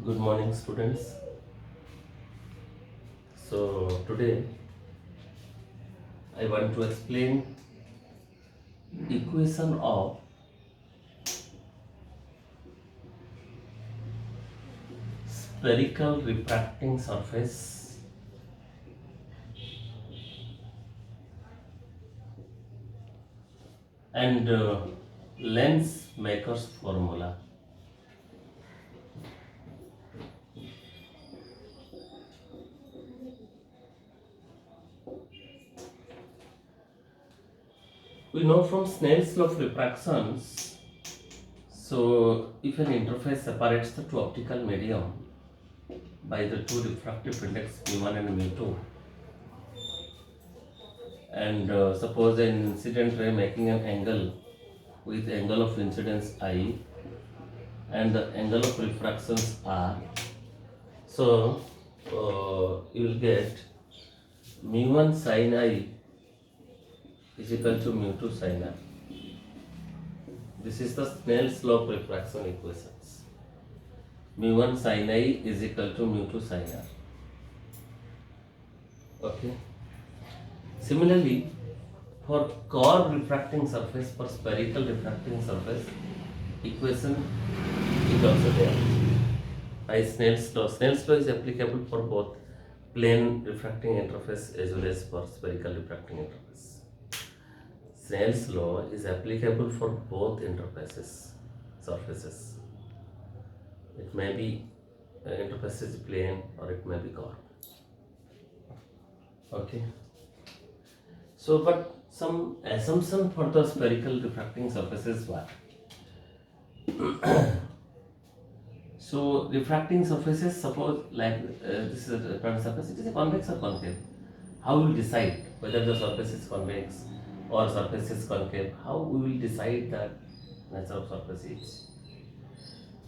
Good morning, students. So, today I want to explain equation of spherical refracting surface and lens maker's formula. We know from Snell's law of refractions, so if an interface separates the two optical medium by the two refractive index mu1 and mu2, and suppose an incident ray making an angle with angle of incidence I and the angle of refractions R. So you will get mu1 sin I is equal to mu2 sin R. This is the Snell's law of refraction equations. Mu1 sin I is equal to mu2 sin R. Okay. Similarly, for curved refracting surface, for spherical refracting surface, equation is also there by Snell's law. Snell's law is applicable for both plane refracting interface as well as for spherical refracting interface. Snell's law is applicable for both interfaces, surfaces. It may be interface is plane or it may be curved. Okay. So, but some assumption for the spherical refracting surfaces what? So, refracting surfaces, suppose like this is a refracting surface, it is a convex or concave. How we will decide whether the surface is convex or surface is concave? How we will decide that nature of surface is?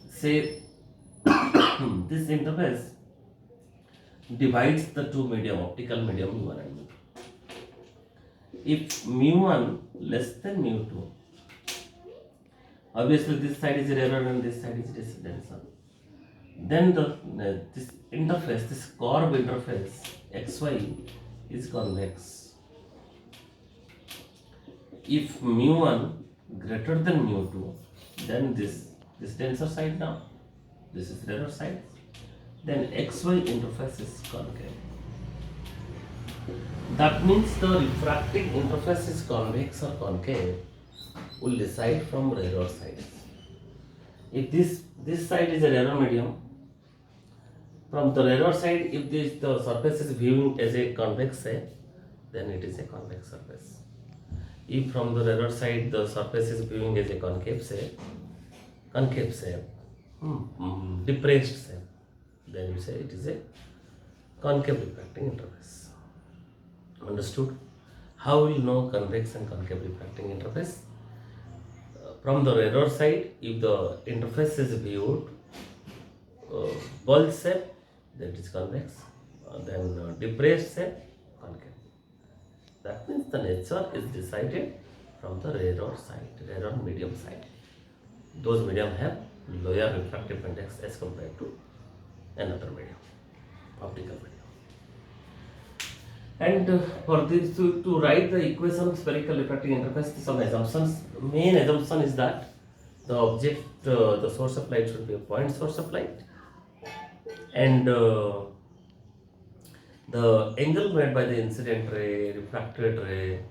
Say this interface divides the two medium, optical medium mu1 and mu2. If mu1 less than mu2, obviously this side is error and this side is denser. Then this interface, this curved interface xy is convex. If mu1 greater than mu2, then this denser side now, this is rarer side, then xy interface is concave. That means the refracting interface is convex or concave will decide from rarer sides. If this side is a rarer medium, from the rarer side, if the surface is viewing as a convex shape, then it is a convex surface. If from the rarer side the surface is viewing as a concave shape, depressed shape, then you say it is a concave refracting interface. Understood? How will know convex and concave refracting interface? From the rarer side, if the interface is viewed bulge shape, that is convex, then depressed shape, concave. That means the nature is decided from the rarer side, rarer medium side. Those medium have lower refractive index as compared to another medium, optical medium. And for this to write the equation of spherical refracting interface, some assumptions. Main assumption is that the object, the source of light should be a point source of light, and the angle made by the incident ray, refracted ray,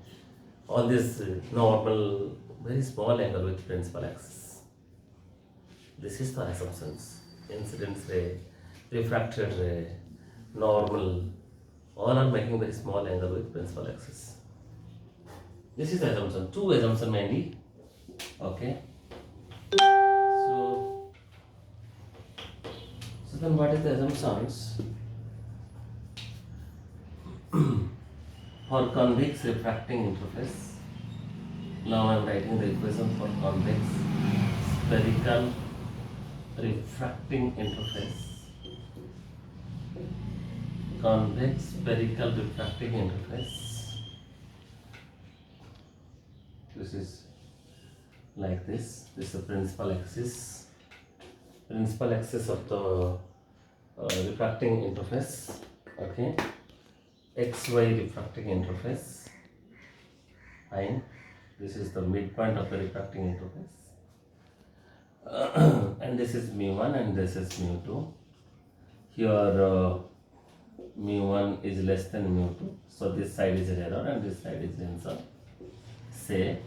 all this normal, very small angle with principal axis. This is the assumptions. Incident ray, refracted ray, normal, all are making very small angle with principal axis. This is the assumption. Two assumption mainly. Okay. So then what is the assumptions? For convex refracting interface, now I am writing the equation for convex spherical refracting interface. Convex spherical refracting interface. This is like this. This is the principal axis. Principal axis of the refracting interface. Okay, XY refracting interface. Fine. This is the midpoint of the refracting interface. And this is mu1 and this is mu2. Here mu1 is less than mu2, so this side is error and this side is answer. Say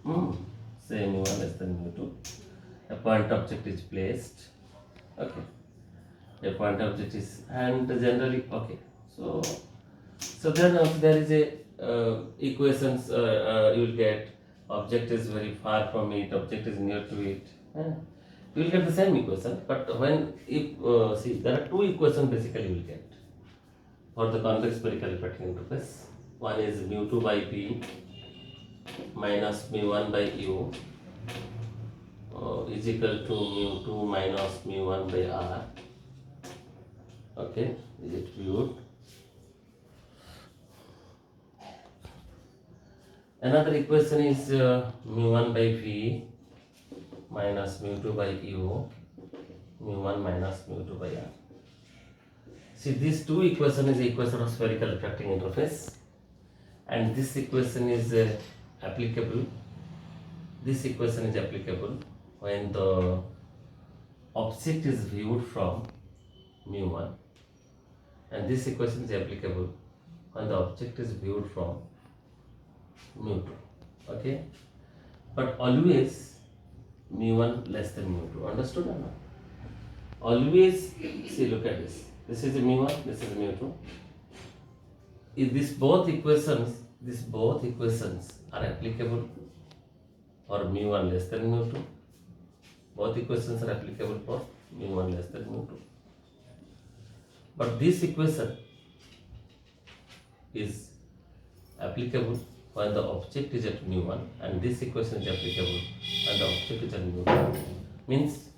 mu1 less than mu2. A point object is placed. Okay, a point object is, and generally okay. So then there is a equations you will get. Object is very far from it, object is near to it. You will get the same equation, but when if see, there are two equations basically you will get for the convex spherical refracting interface. One is mu2 by p minus mu1 by u is equal to mu2 minus mu1 by r. Okay, is it viewed? Another equation is mu1 by v minus mu2 by u, mu1 minus mu2 by r. See, these two equation is equation of spherical refracting interface, and this equation is applicable. This equation is applicable when the object is viewed from mu1, and this equation is applicable when the object is viewed from mu2. Okay, but always mu1 less than mu2. Understood or not? Always, see, look at this. This is mu1, this is mu2. If these both equations are applicable for mu1 less than mu2. Both equations are applicable for mu1 less than mu2. But this equation is applicable when the object is at mu1, and this equation is applicable when the object is at mu2. Means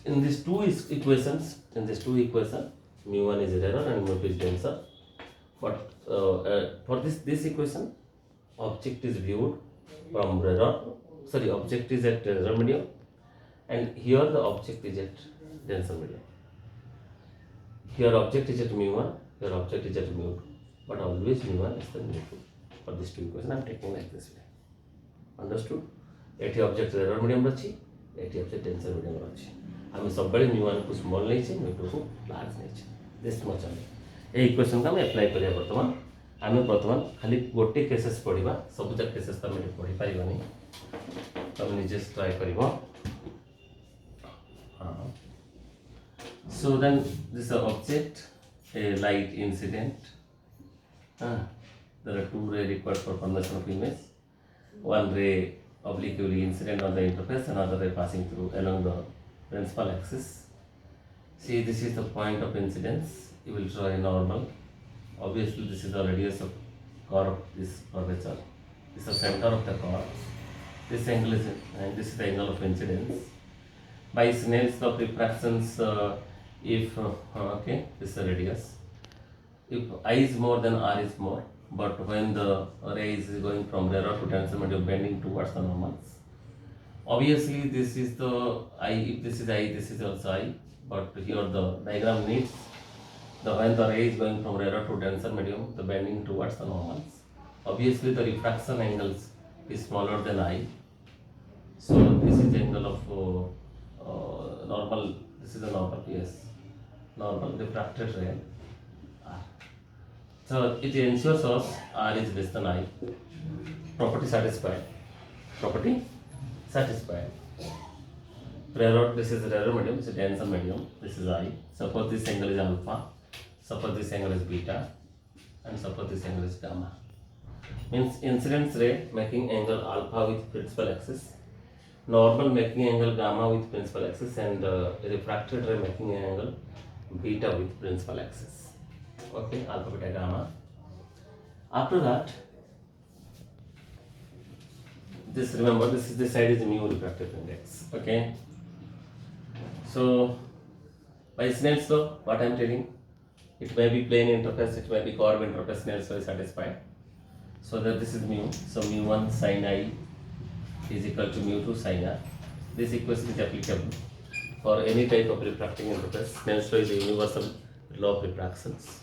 in these two equations, mu1 is error and mu2 is denser. But for this equation, object is viewed from object is at error medium, and here the object is at denser medium. Here object is at mu1, here object is at mu2, but always mu1 less than mu2. For these two equations, I am taking like this way. Understood? Eighty object error medium अच्छी, eighty object tensor medium अच्छी. आम सब mu1 को small नहीं mu2 को large नहीं. This much A equation को आम एप्लाई करिया. बर्तमान आम बर्तमान खाली गोटे केसेस पढ़ा, सबूत केसेस तो आम पढ़ी पारानी. तुम निजे ट्राए कर. So then this is an object, a light incident. There are two rays required for conversion of image. One ray obliquely incident on the interface, another ray passing through along the principal axis. See, this is the point of incidence. You will draw a normal. Obviously, this is the radius of curve, this curvature. This is the center of the curve. This angle is, and this is the angle of incidence. By Snell's law of refractions, if okay, this is the radius. If I is more, then R is more. But when the ray is going from error to denser medium, bending towards the normals, obviously this is the I. If this is I, this is also I. But here the diagram needs when the ray is going from error to denser medium, the bending towards the normals. Obviously the refraction angles is smaller than I. So this is the angle of normal. This is the normal. Yes, normal refracted ray. So it ensures us R is less than I. Property satisfied. Property satisfied. Error, this is the error medium, this is denser medium, this is I. Suppose this angle is alpha, suppose this angle is beta, and suppose this angle is gamma. Means incidence ray making angle alpha with principal axis, normal making angle gamma with principal axis, and refracted ray making angle beta with principal axis. Okay, alpha, beta, gamma. After that, this, remember, this side is mu refractive index. Okay. So by Snell's law, what I am telling, it may be plane interface, it may be curve interface. Snell's law is satisfied. So that this is mu. So mu1 sin I is equal to mu2 sin R. This equation is applicable for any type of refracting interface. Snell's law is a universal law of refractions.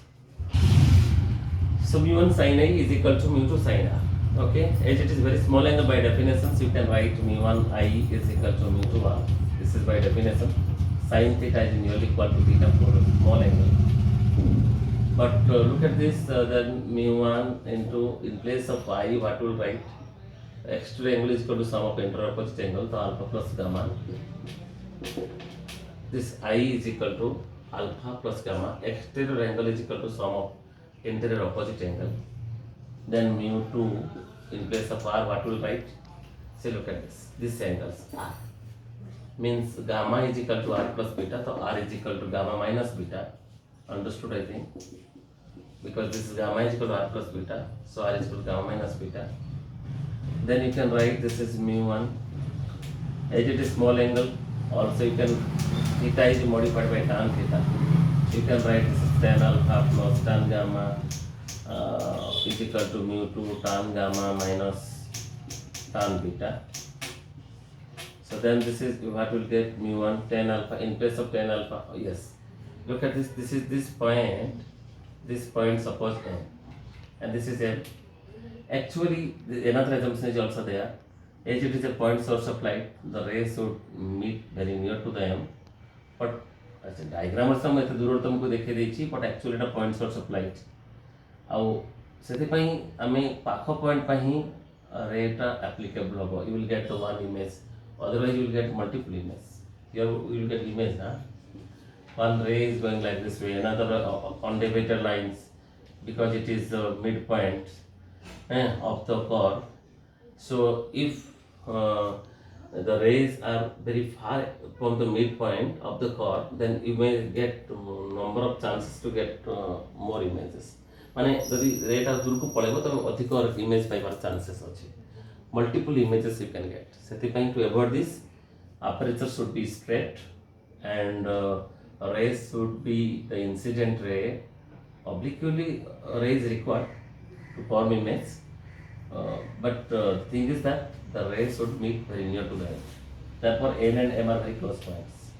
So mu1 sin I is equal to mu2 sin R. Okay, as it is very small angle by definition, you can write mu1 I is equal to mu2 R. This is by definition. Sin theta is nearly equal to theta for a small angle. But look at this, then mu1 into, in place of I, what will write? Exterior angle is equal to sum of inter-opposite angle, so alpha plus gamma. This I is equal to alpha plus gamma. Exterior angle is equal to sum of interior opposite angle. Then mu2 in place of R, what will write? See, look at this. These angles R means gamma is equal to R plus beta, so R is equal to gamma minus beta. Understood, I think? Because this is gamma is equal to R plus beta, so R is equal to gamma minus beta. Then you can write this is mu1. As it is small angle, also you can, theta is modified by tan theta. You can write this is tan alpha plus tan gamma is equal to mu2 tan gamma minus tan beta. So then this is what will get mu1 tan alpha in place of tan alpha. Oh, yes, look at this. This is this point suppose n, and this is n. Actually, another assumption is also there. As it is a point source of light, the rays should meet very near to the m. But अच्छा diagram हम एत दूर तुमको देखे देछि, but actually এটা point source of light. ଆଉ ସେଥିପାଇଁ ଆମେ ପାଖ ପଏଣ୍ଟ ପାଇଁ ହିଁ ରେଟା applicable ହେବ. You will get the one image, otherwise you will get multiple image. Here you will get image, one ray is going like this way, another on deviated lines, because it is the midpoint of the curve. So if the rays are very far from the midpoint of the curve, then you may get number of chances to get more images. माने यदि रेटा दूर को पळेबो त अधिक image पाइबार chances अछि. Multiple images you can get. Sethipai to avoid this, aperture should be straight and rays should be the incident ray. Obliquely rays required to form image, but the thing is that the rays should meet very near to the end. Therefore, N and M are very close points.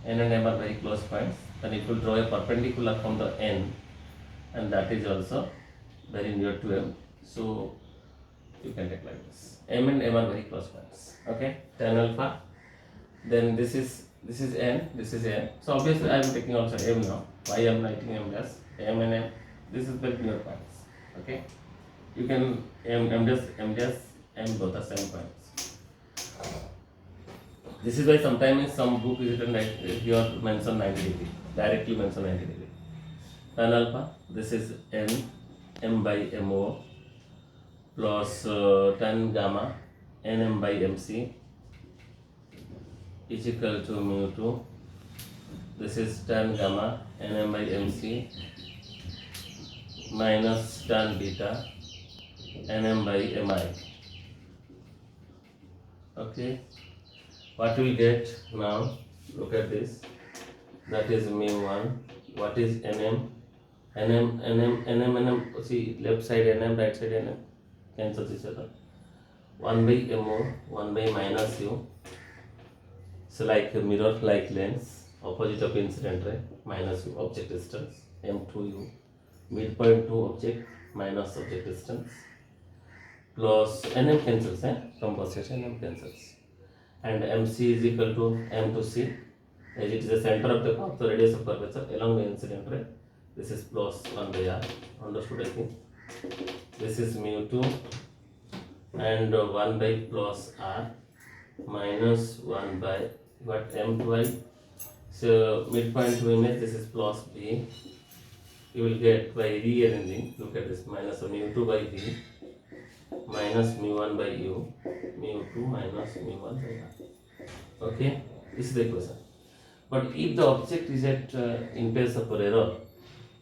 N and M are very close points. Then it will draw a perpendicular from the N, and that is also very near to M. So you can take like this. M and M are very close points. Okay, tan alpha. Then this is N, this is N. So obviously I am taking also M now. Why I am writing M dash? M and M. This is very near points. Okay, you can M dash, M both are same points. This is why sometimes in some book is written like here mention 90 degree, directly mention 90 degree. Tan alpha, this is N, M by MO plus tan gamma, NM by MC is equal to mu2. This is tan gamma, NM by MC minus tan beta, NM by MI. Okay, what we get now? Look at this. That is mu1. What is NM? NM. See, left side NM, right side NM. Cancel each other. 1 by MO, 1 by minus U. So like a mirror, like lens, opposite of incident ray, minus U, object distance, M2U, midpoint to object, minus object distance, plus NM cancels, composition NM cancels, and MC is equal to M to C, as it is the center of the curve, the radius of curvature along the incident ray. This is plus 1 by R. Understood, I think. This is mu2 and 1 by plus R minus 1 by what M2I. So midpoint to image, this is plus B. You will get by rearranging. Look at this, minus mu2 by V minus mu1 by U, mu2 minus mu1 by R. Okay, this is the equation. But if the object is at in case of error,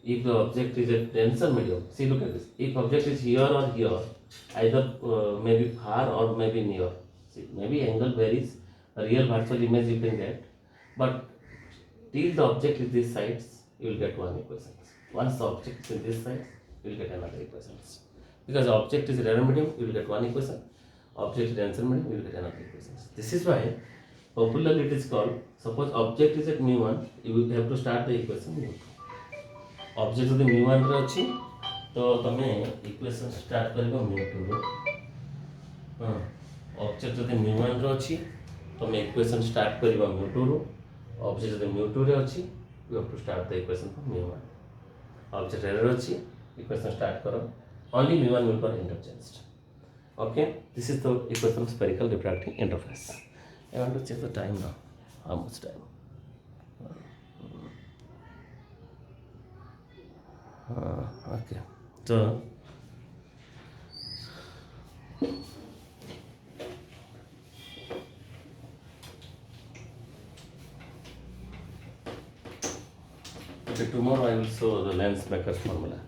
if the object is a tensor medium, see, look at this. If object is here or here, either maybe far or maybe near. See, maybe angle varies. A real virtual image you can get, but till the object is this sides, you will get one equation. Once the object is in this side, you will get another equation. Because the object is error medium, you will get one equation. Object is tensor medium, you will get another equation. This is why Popularly it is called, suppose object is at mu1, you will have to start the equation mu2. Object ଯଦି mu1 ରେ ଅଛି ତ ତମେ equation start କରିବ mu2 ରୁ। ହଁ, object ଯଦି mu1 ରେ ଅଛି ତମେ equation start କରିବ mu2 ରୁ। Object ଯଦି mu2 ରେ ଅଛି you have to start the equation from mu1. Object error ଅଛି equation start करो, only mu1 mu2 are interchanged. Okay, this is the equation of spherical refracting interface. I want to check the time now. How much time? Okay. So okay, tomorrow I will show the lens maker's formula.